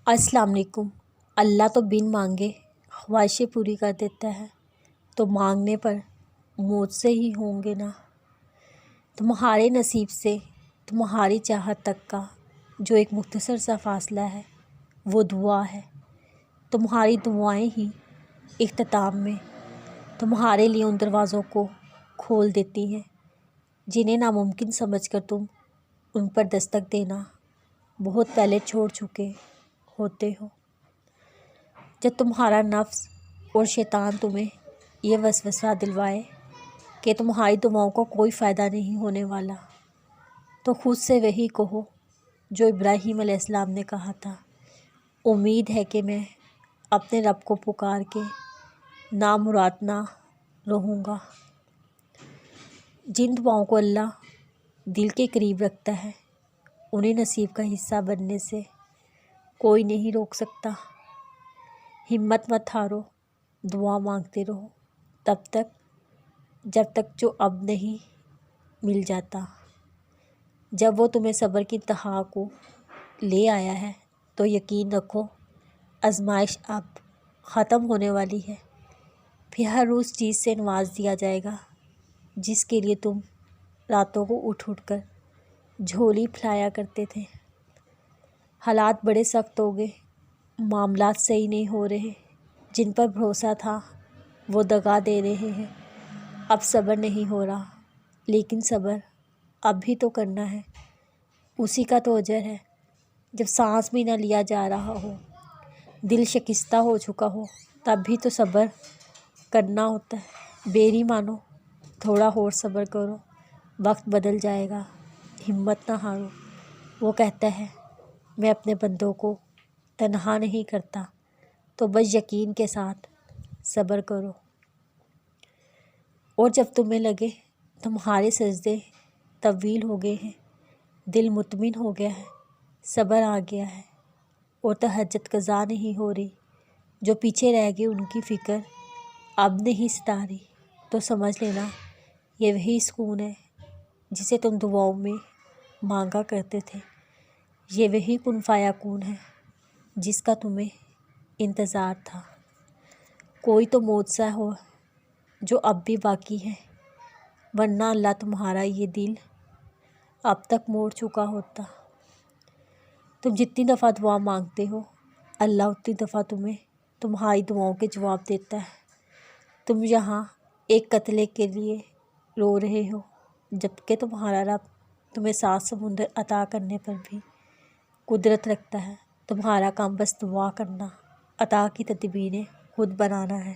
अस्सलाम वालेकुम। अल्लाह तो बिन मांगे ख्वाहिशें पूरी कर देता है, तो मांगने पर मुझसे ही होंगे ना। तुम्हारे नसीब से तुम्हारी चाहत तक का जो एक मुख्तसर सा फासला है वो दुआ है। तुम्हारी दुआएं ही इख्तिताम में तुम्हारे लिए उन दरवाज़ों को खोल देती हैं जिन्हें नामुमकिन समझकर तुम उन पर दस्तक देना बहुत पहले छोड़ चुके होते हो। जब तुम्हारा नफ्स और शैतान तुम्हें ये वसवसा दिलवाए कि तुम्हारी दुआओं का कोई फ़ायदा नहीं होने वाला, तो खुद से वही कहो जो इब्राहीम अलैहिस्सलाम ने कहा था, उम्मीद है कि मैं अपने रब को पुकार के नामुराद ना रहूँगा। जिन दुआओं को अल्लाह दिल के करीब रखता है उन्हें नसीब का हिस्सा बनने से कोई नहीं रोक सकता। हिम्मत मत हारो, दुआ मांगते रहो तब तक जब तक जो अब नहीं मिल जाता। जब वो तुम्हें सब्र की इंतहा को ले आया है तो यकीन रखो आजमाइश अब ख़त्म होने वाली है। फिर हर उस चीज़ से नवाज दिया जाएगा जिसके लिए तुम रातों को उठ कर झोली फैलाया करते थे। हालात बड़े सख्त हो गए, मामलात सही नहीं हो रहे, जिन पर भरोसा था वो दगा दे रहे हैं। अब सब्र नहीं हो रहा, लेकिन सब्र अब भी तो करना है, उसी का तो अजर है। जब सांस भी ना लिया जा रहा हो, दिल शिकस्ता हो चुका हो, तब भी तो सब्र करना होता है। बेरी मानो, थोड़ा और सब्र करो, वक्त बदल जाएगा। हिम्मत ना हारो। वो कहता है मैं अपने बंदों को तन्हा नहीं करता, तो बस यकीन के साथ सब्र करो। और जब तुम्हें लगे तुम्हारे सजदे तवील हो गए हैं, दिल मुतमिन हो गया है, सब्र आ गया है और तहज्जुद क़ज़ा नहीं हो रही, जो पीछे रह गए उनकी फ़िक्र अब नहीं सता रही, तो समझ लेना ये वही सुकून है जिसे तुम दुआओं में मांगा करते थे। ये वही कुन फ़याकून है जिसका तुम्हें इंतज़ार था। कोई तो मौजज़ा हो जो अब भी बाकी है, वरना अल्लाह तुम्हारा ये दिल अब तक मोड़ चुका होता। तुम जितनी दफ़ा दुआ मांगते हो अल्लाह उतनी दफ़ा तुम्हें तुम्हारी दुआओं के जवाब देता है। तुम यहाँ एक कत्ले के लिए रो रहे हो, जबकि तुम्हारा रब तुम्हें 7 समुंदर अता करने पर भी कुदरत रखता है। तुम्हारा काम बस दुआ करना, अता की तदबीरें खुद बनाना है।